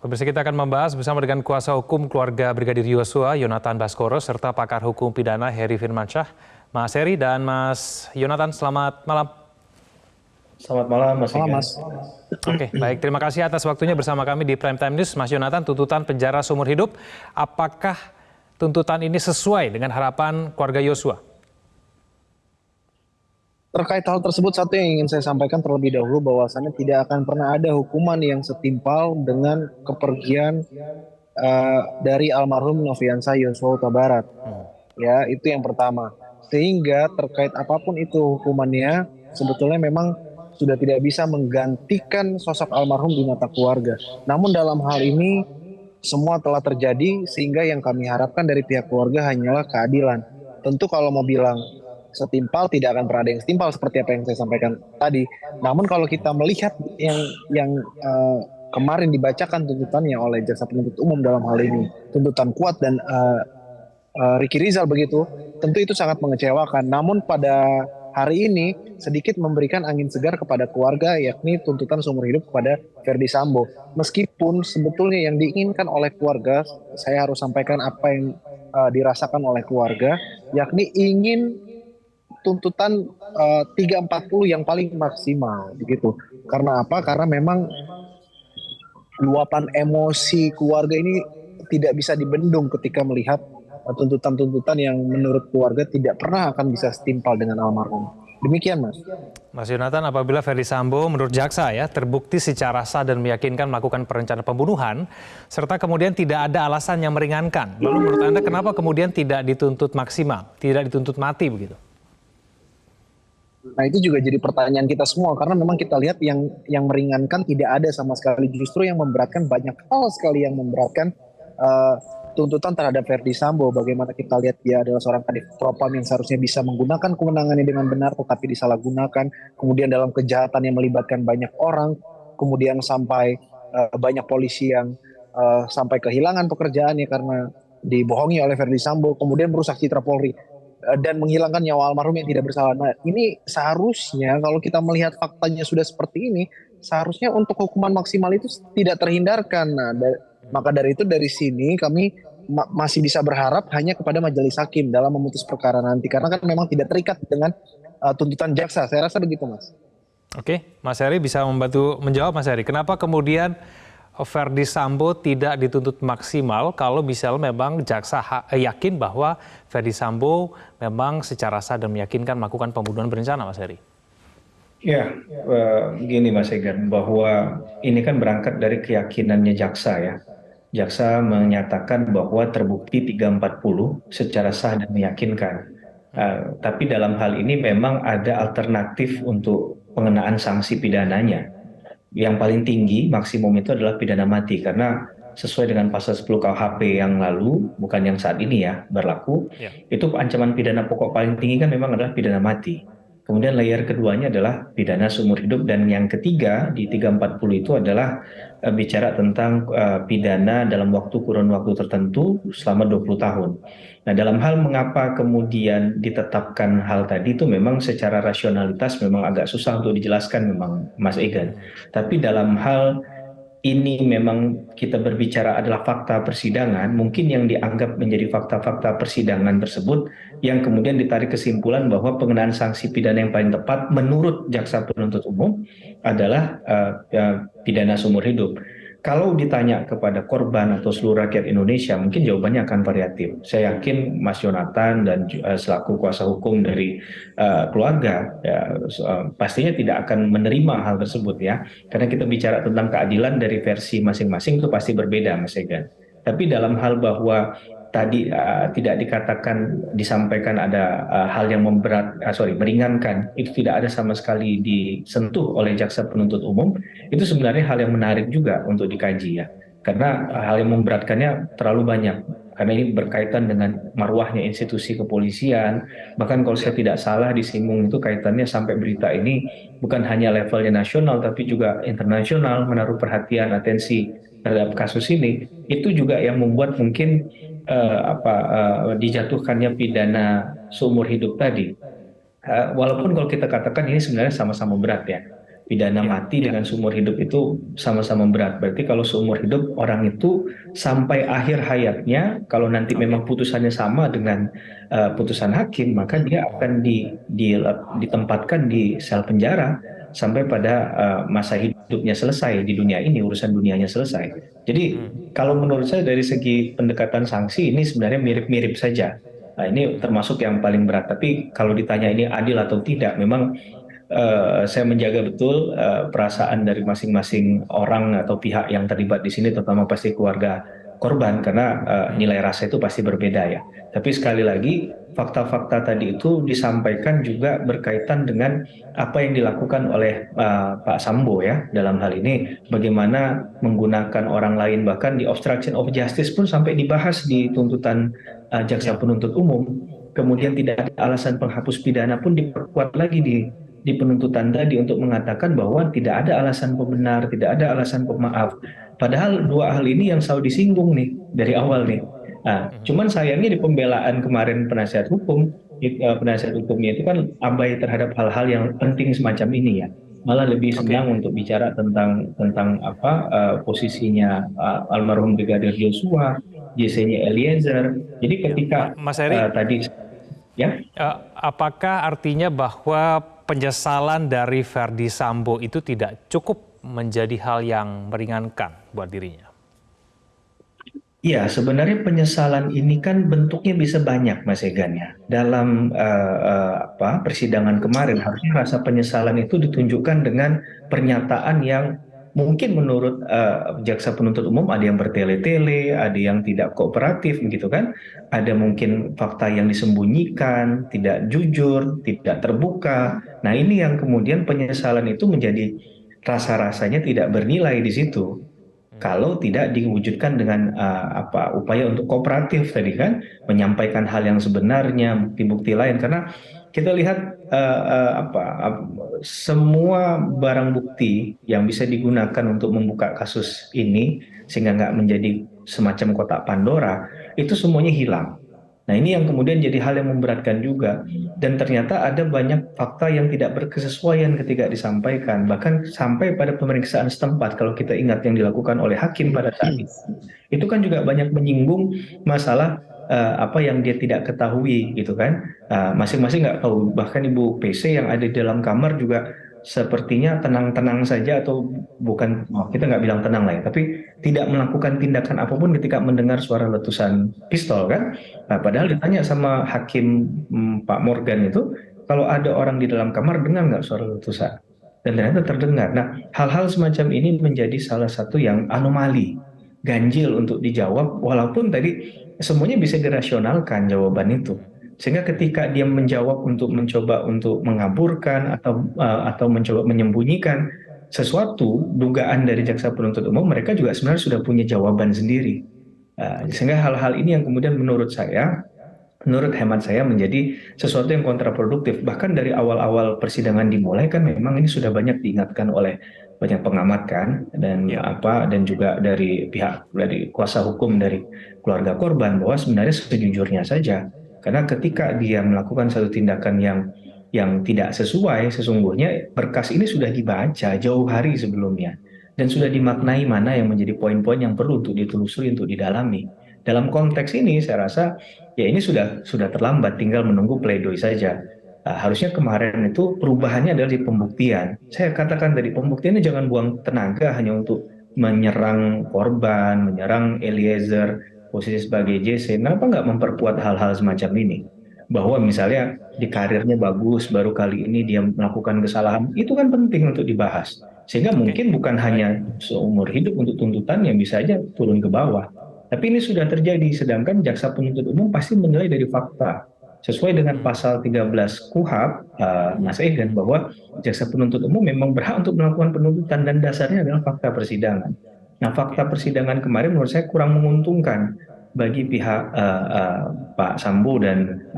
Pemirsa, kita akan membahas bersama dengan kuasa hukum keluarga Brigadir Yosua, Yonatan Baskoro, serta pakar hukum pidana Heri Firmansyah. Mas Heri dan Mas Yonatan, selamat malam. Selamat malam, Mas Igan. Oke, baik. Terima kasih atas waktunya bersama kami di Prime Time News. Mas Yonatan, tuntutan penjara seumur hidup, apakah tuntutan ini sesuai dengan harapan keluarga Yosua? Terkait hal tersebut, satu yang ingin saya sampaikan terlebih dahulu bahwasannya tidak akan pernah ada hukuman yang setimpal dengan kepergian dari almarhum Nofriansah Yosua Huta Barat. Ya, itu yang pertama. Sehingga terkait apapun itu hukumannya, sebetulnya memang sudah tidak bisa menggantikan sosok almarhum di mata keluarga. Namun dalam hal ini semua telah terjadi sehingga yang kami harapkan dari pihak keluarga hanyalah keadilan. Tentu kalau mau bilang setimpal, tidak akan pernah ada yang setimpal seperti apa yang saya sampaikan tadi. Namun kalau kita melihat yang kemarin dibacakan tuntutannya oleh jaksa penuntut umum dalam hal ini, tuntutan kuat dan Ricky Rizal begitu, tentu itu sangat mengecewakan. Namun pada hari ini sedikit memberikan angin segar kepada keluarga, yakni tuntutan seumur hidup kepada Ferdy Sambo. Meskipun sebetulnya yang diinginkan oleh keluarga, saya harus sampaikan apa yang dirasakan oleh keluarga, yakni ingin tuntutan 340 yang paling maksimal begitu. Karena apa? Karena memang luapan emosi keluarga ini tidak bisa dibendung ketika melihat tuntutan-tuntutan yang menurut keluarga tidak pernah akan bisa setimpal dengan almarhum. Demikian, Mas. Mas Yonatan, apabila Ferdy Sambo menurut jaksa terbukti secara sah dan meyakinkan melakukan perencanaan pembunuhan, serta kemudian tidak ada alasan yang meringankan, lalu menurut Anda kenapa kemudian tidak dituntut maksimal, tidak dituntut mati begitu? Nah, itu juga jadi pertanyaan kita semua, karena memang kita lihat yang meringankan tidak ada sama sekali, justru yang memberatkan banyak hal sekali yang memberatkan tuntutan terhadap Ferdy Sambo. Bagaimana kita lihat dia adalah seorang kadif propam yang seharusnya bisa menggunakan kewenangannya dengan benar, tetapi disalahgunakan. Kemudian dalam kejahatan yang melibatkan banyak orang, kemudian sampai banyak polisi yang sampai kehilangan pekerjaannya karena dibohongi oleh Ferdy Sambo, kemudian merusak citra Polri dan menghilangkan nyawa almarhum yang tidak bersalah. Nah, ini seharusnya kalau kita melihat faktanya sudah seperti ini, seharusnya untuk hukuman maksimal itu tidak terhindarkan. Nah, maka dari itu dari sini kami masih bisa berharap hanya kepada majelis hakim dalam memutus perkara nanti, karena kan memang tidak terikat dengan tuntutan jaksa. Saya rasa begitu, Mas. Oke, Mas Heri bisa membantu menjawab, Mas Heri. Kenapa kemudian Ferdy Sambo tidak dituntut maksimal kalau misalnya memang jaksa yakin bahwa Ferdy Sambo memang secara sah dan meyakinkan melakukan pembunuhan berencana, Mas Heri? Ya, begini Mas Egan, bahwa ini kan berangkat dari keyakinannya jaksa ya. Jaksa menyatakan bahwa terbukti 340 secara sah dan meyakinkan. Tapi dalam hal ini memang ada alternatif untuk pengenaan sanksi pidananya. Yang paling tinggi maksimum itu adalah pidana mati, karena sesuai dengan pasal 10 KUHP yang lalu, bukan yang saat ini ya berlaku, itu ancaman pidana pokok paling tinggi kan memang adalah pidana mati. Kemudian layer keduanya adalah pidana seumur hidup, dan yang ketiga di 340 itu adalah bicara tentang pidana dalam kurun waktu tertentu selama 20 tahun. Nah, dalam hal mengapa kemudian ditetapkan hal tadi itu memang secara rasionalitas memang agak susah untuk dijelaskan memang, Mas Egan. Tapi dalam hal ini memang kita berbicara adalah fakta persidangan, mungkin yang dianggap menjadi fakta-fakta persidangan tersebut yang kemudian ditarik kesimpulan bahwa pengenaan sanksi pidana yang paling tepat menurut jaksa penuntut umum adalah pidana seumur hidup. Kalau ditanya kepada korban atau seluruh rakyat Indonesia, mungkin jawabannya akan variatif. Saya yakin Mas Yonatan dan selaku kuasa hukum dari keluarga pastinya tidak akan menerima hal tersebut ya. Karena kita bicara tentang keadilan dari versi masing-masing itu pasti berbeda, Mas Egan. Tapi dalam hal bahwa tadi tidak dikatakan, disampaikan ada hal yang meringankan, itu tidak ada sama sekali disentuh oleh jaksa penuntut umum, itu sebenarnya hal yang menarik juga untuk dikaji ya. Karena hal yang memberatkannya terlalu banyak. Karena ini berkaitan dengan marwahnya institusi kepolisian. Bahkan kalau saya tidak salah disinggung itu kaitannya sampai berita ini bukan hanya levelnya nasional tapi juga internasional, menaruh perhatian, atensi terhadap kasus ini. Itu juga yang membuat mungkin dijatuhkannya pidana seumur hidup tadi. Walaupun kalau kita katakan ini sebenarnya sama-sama berat ya. Pidana Ya, mati ya. dengan seumur hidup itu sama-sama berat. Berarti kalau seumur hidup orang itu sampai akhir hayatnya, kalau nanti Oke. memang putusannya sama dengan putusan hakim, maka dia akan ditempatkan di sel penjara sampai pada masa hidupnya selesai di dunia ini, urusan dunianya selesai. Jadi kalau menurut saya dari segi pendekatan sanksi ini sebenarnya mirip-mirip saja. Nah, ini termasuk yang paling berat. Tapi kalau ditanya ini adil atau tidak, memang saya menjaga betul perasaan dari masing-masing orang atau pihak yang terlibat di sini, terutama pasti keluarga korban, karena nilai rasa itu pasti berbeda ya. Tapi sekali lagi, fakta-fakta tadi itu disampaikan juga berkaitan dengan apa yang dilakukan oleh Pak Sambo ya dalam hal ini, bagaimana menggunakan orang lain, bahkan di obstruction of justice pun sampai dibahas di tuntutan jaksa Ya, penuntut umum. ya. Kemudian tidak ada alasan penghapus pidana pun diperkuat lagi di penuntutan tadi untuk mengatakan bahwa tidak ada alasan pembenar, tidak ada alasan pemaaf. Padahal dua hal ini yang selalu disinggung nih dari awal nih. Nah, cuman sayangnya di pembelaan kemarin penasihat hukumnya itu kan abai terhadap hal-hal yang penting semacam ini ya. Malah lebih Oke. senang untuk bicara tentang apa posisinya almarhum Brigadir Joshua, JC-nya Eliezer. Jadi Ya, ketika Mas Heri, tadi ya. apakah artinya bahwa penyesalan dari Verdi Sambo itu tidak cukup menjadi hal yang meringankan buat dirinya? Ya, sebenarnya penyesalan ini kan bentuknya bisa banyak, Mas Egan ya. Dalam persidangan kemarin, harusnya rasa penyesalan itu ditunjukkan dengan pernyataan yang mungkin menurut jaksa penuntut umum ada yang bertele-tele, ada yang tidak kooperatif, gitu kan? Ada mungkin fakta yang disembunyikan, tidak jujur, tidak terbuka. Nah, ini yang kemudian penyesalan itu menjadi rasa-rasanya tidak bernilai di situ kalau tidak diwujudkan dengan upaya untuk kooperatif tadi kan, menyampaikan hal yang sebenarnya, bukti-bukti lain, karena kita lihat semua barang bukti yang bisa digunakan untuk membuka kasus ini sehingga nggak menjadi semacam kotak Pandora itu semuanya hilang. Nah, ini yang kemudian jadi hal yang memberatkan juga. Dan ternyata ada banyak fakta yang tidak berkesesuaian ketika disampaikan. Bahkan sampai pada pemeriksaan setempat, kalau kita ingat yang dilakukan oleh hakim pada saat itu kan juga banyak menyinggung masalah apa yang dia tidak ketahui gitu kan. Masing-masing nggak tahu. Bahkan Ibu PC yang ada di dalam kamar juga sepertinya tenang-tenang saja atau bukan, kita nggak bilang tenang lah ya, tapi tidak melakukan tindakan apapun ketika mendengar suara letusan pistol kan. Nah, padahal Ya. ditanya sama hakim Pak Morgan itu, kalau ada orang di dalam kamar dengar nggak suara letusan? Dan ternyata terdengar. Nah, hal-hal semacam ini menjadi salah satu yang anomali, ganjil untuk dijawab, walaupun tadi semuanya bisa dirasionalkan jawaban itu. Sehingga ketika dia menjawab untuk mencoba untuk mengaburkan atau mencoba menyembunyikan sesuatu dugaan dari jaksa penuntut umum, mereka juga sebenarnya sudah punya jawaban sendiri. Oke. Sehingga hal-hal ini yang kemudian menurut hemat saya menjadi sesuatu yang kontraproduktif. Bahkan dari awal-awal persidangan dimulai kan memang ini sudah banyak diingatkan oleh banyak pengamat kan, dan Ya. dan juga dari pihak dari kuasa hukum dari keluarga korban bahwa sebenarnya sejujurnya saja, karena ketika dia melakukan satu tindakan yang tidak sesuai, sesungguhnya berkas ini sudah dibaca jauh hari sebelumnya dan sudah dimaknai mana yang menjadi poin-poin yang perlu untuk ditelusuri, untuk didalami. Dalam konteks ini saya rasa ya ini sudah terlambat, tinggal menunggu pledoi saja. Harusnya kemarin itu perubahannya adalah di pembuktian. Saya katakan tadi, pembuktiannya jangan buang tenaga hanya untuk menyerang korban, menyerang Eliezer, posisi sebagai JC. Kenapa nggak memperkuat hal-hal semacam ini? Bahwa misalnya di karirnya bagus, baru kali ini dia melakukan kesalahan, itu kan penting untuk dibahas. Sehingga Oke. mungkin bukan Baik. hanya seumur hidup untuk tuntutan yang bisa aja turun ke bawah. Tapi ini sudah terjadi, sedangkan jaksa penuntut umum pasti menilai dari fakta. Sesuai dengan pasal 13 KUHP, Mas Egan, bahwa jaksa penuntut umum memang berhak untuk melakukan penuntutan dan dasarnya adalah fakta persidangan. Nah, Oke. fakta persidangan kemarin menurut saya kurang menguntungkan bagi pihak Pak Sambo dan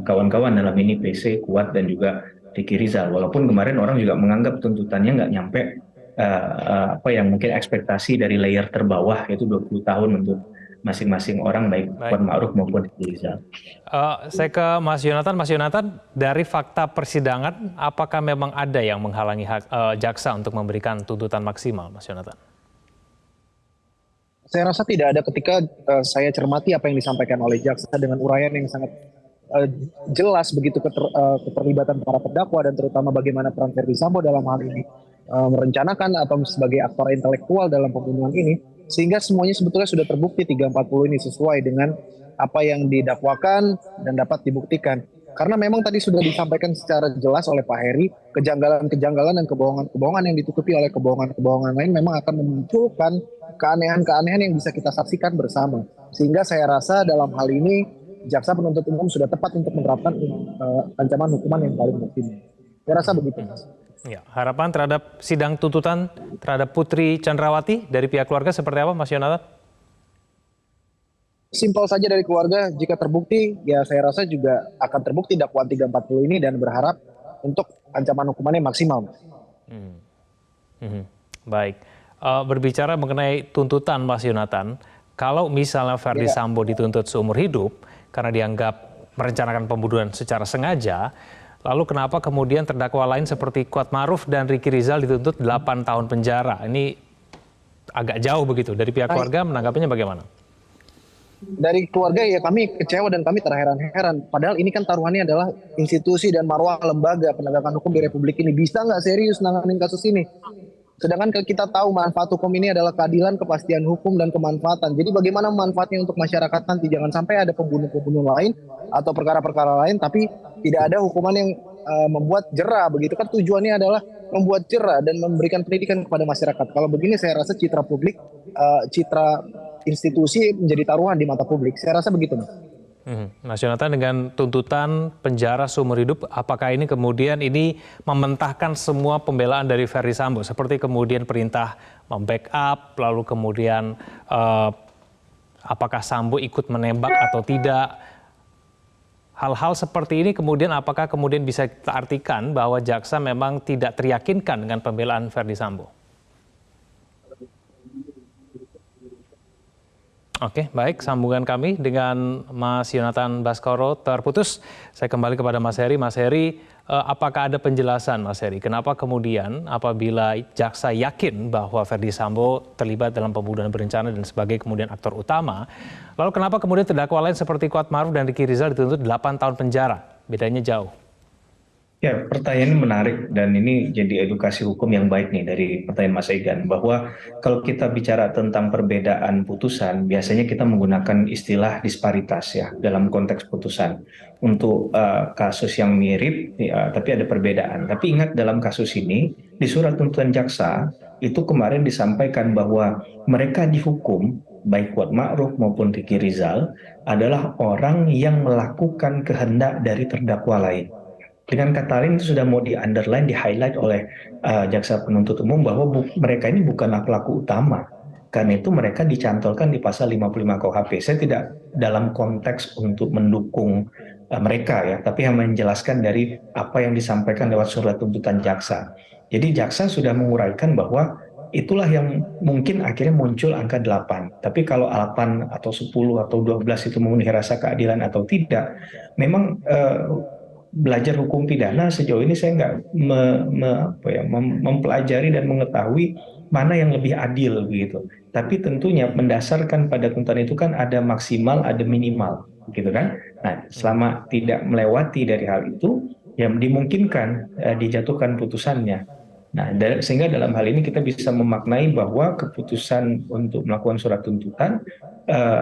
kawan-kawan dalam ini PC, Kuat dan juga Riki Rizal. Walaupun kemarin orang juga menganggap tuntutannya nggak nyampe apa yang mungkin ekspektasi dari layer terbawah, yaitu 20 tahun untuk masing-masing orang, baik Baik. Kuat Ma'ruf maupun Ricky Rizal. Saya ke Mas Yonatan. Mas Yonatan, dari fakta persidangan, apakah memang ada yang menghalangi jaksa untuk memberikan tuntutan maksimal, Mas Yonatan? Saya rasa tidak ada ketika saya cermati apa yang disampaikan oleh jaksa dengan uraian yang sangat jelas begitu keterlibatan para terdakwa dan terutama bagaimana peran Verdi Sambo dalam hal ini merencanakan atau sebagai aktor intelektual dalam pembunuhan ini, sehingga semuanya sebetulnya sudah terbukti 340 ini sesuai dengan apa yang didakwakan dan dapat dibuktikan. Karena memang tadi sudah disampaikan secara jelas oleh Pak Heri, kejanggalan-kejanggalan dan kebohongan-kebohongan yang ditutupi oleh kebohongan-kebohongan lain memang akan memunculkan keanehan-keanehan yang bisa kita saksikan bersama. Sehingga saya rasa dalam hal ini jaksa penuntut umum sudah tepat untuk menerapkan ancaman hukuman yang paling maksimal. Saya rasa begitu, Mas. Ya, harapan terhadap sidang tuntutan terhadap Putri Chandrawati dari pihak keluarga seperti apa, Mas Yonatan? Simpel saja dari keluarga, jika terbukti, ya saya rasa juga akan terbukti dakwaan 340 ini dan berharap untuk ancaman hukumannya maksimal. Baik, berbicara mengenai tuntutan Mas Yonatan, kalau misalnya Verdi Sambo dituntut seumur hidup karena dianggap merencanakan pembunuhan secara sengaja, lalu kenapa kemudian terdakwa lain seperti Kuat Ma'ruf dan Ricky Rizal dituntut 8 tahun penjara? Ini agak jauh begitu, dari pihak keluarga menanggapinya bagaimana? Dari keluarga ya kami kecewa dan kami terheran-heran. Padahal ini kan taruhannya adalah institusi dan marwah lembaga penegakan hukum di Republik ini. Bisa nggak serius nanganin kasus ini? Sedangkan kita tahu manfaat hukum ini adalah keadilan, kepastian hukum, dan kemanfaatan. Jadi bagaimana manfaatnya untuk masyarakat nanti? Jangan sampai ada pembunuh-pembunuh lain atau perkara-perkara lain, tapi tidak ada hukuman yang membuat jera. Begitu kan tujuannya adalah membuat jera dan memberikan pendidikan kepada masyarakat. Kalau begini saya rasa citra publik, citra institusi menjadi taruhan di mata publik. Saya rasa begitu, Mas. Mas Yonatan, dengan tuntutan penjara seumur hidup, apakah ini kemudian ini mementahkan semua pembelaan dari Verdi Sambo, seperti kemudian perintah membackup, lalu kemudian apakah Sambo ikut menembak atau tidak? Hal-hal seperti ini kemudian apakah kemudian bisa kita artikan bahwa jaksa memang tidak teryakinkan dengan pembelaan Verdi Sambo? Oke, baik. Sambungan kami dengan Mas Yonatan Baskoro terputus. Saya kembali kepada Mas Heri. Mas Heri, apakah ada penjelasan, Mas Heri? Kenapa kemudian apabila jaksa yakin bahwa Verdi Sambo terlibat dalam pembunuhan berencana dan sebagai kemudian aktor utama, lalu kenapa kemudian terdakwa lain seperti Kuat Ma'ruf dan Ricky Rizal dituntut 8 tahun penjara? Bedanya jauh. Ya, pertanyaannya menarik dan ini jadi edukasi hukum yang baik nih dari pertanyaan Mas Egan, bahwa kalau kita bicara tentang perbedaan putusan, biasanya kita menggunakan istilah disparitas ya dalam konteks putusan. Untuk kasus yang mirip, tapi ada perbedaan. Tapi ingat dalam kasus ini, di surat tuntutan jaksa, itu kemarin disampaikan bahwa mereka dihukum, baik Kuat Ma'ruf maupun Ricky Rizal, adalah orang yang melakukan kehendak dari terdakwa lain. Dengan kata lain itu sudah mau di-underline, di-highlight oleh jaksa penuntut umum bahwa mereka ini bukanlah pelaku utama. Karena itu mereka dicantolkan di pasal 55 KUHP. Saya tidak dalam konteks untuk mendukung mereka ya, tapi yang menjelaskan dari apa yang disampaikan lewat surat tuntutan jaksa. Jadi jaksa sudah menguraikan bahwa itulah yang mungkin akhirnya muncul angka 8. Tapi kalau 8 atau 10 atau 12 itu memenuhi rasa keadilan atau tidak, memang belajar hukum pidana sejauh ini saya nggak mempelajari dan mengetahui mana yang lebih adil begitu. Tapi tentunya mendasarkan pada tuntutan itu kan ada maksimal, ada minimal, gitu kan. Nah, selama tidak melewati dari hal itu, ya dimungkinkan dijatuhkan putusannya. Nah, sehingga dalam hal ini kita bisa memaknai bahwa keputusan untuk melakukan surat tuntutan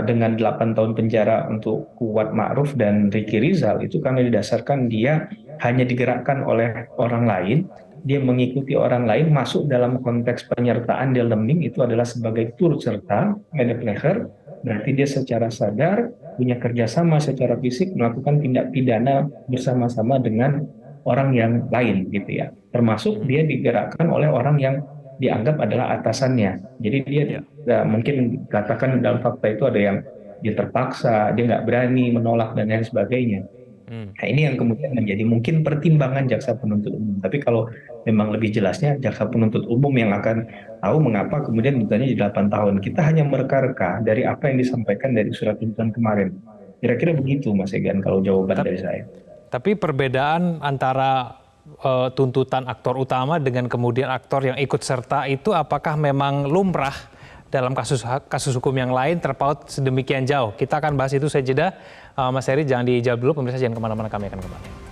dengan 8 tahun penjara untuk Kuat Ma'ruf dan Ricky Rizal itu karena didasarkan dia hanya digerakkan oleh orang lain, dia mengikuti orang lain masuk dalam konteks penyertaan di learning itu adalah sebagai turut serta, enabler, berarti dia secara sadar punya kerjasama secara fisik melakukan tindak pidana bersama-sama dengan orang yang lain gitu ya. Termasuk dia digerakkan oleh orang yang dianggap adalah atasannya. Jadi dia mungkin katakan dalam fakta itu ada yang dia terpaksa, dia nggak berani menolak dan lain sebagainya. Nah, ini yang kemudian menjadi mungkin pertimbangan jaksa penuntut umum. Tapi kalau memang lebih jelasnya, jaksa penuntut umum yang akan tahu mengapa kemudian tuntutannya di 8 tahun. Kita hanya mereka-reka dari apa yang disampaikan dari surat tuntutan kemarin. Kira-kira begitu, Mas Egan, kalau jawaban dari saya. Tapi perbedaan antara tuntutan aktor utama dengan kemudian aktor yang ikut serta itu apakah memang lumrah dalam kasus hukum yang lain terpaut sedemikian jauh? Kita akan bahas itu usai jeda. Mas Heri jangan dijawab dulu, pemirsa jangan kemana-mana, kami akan kembali.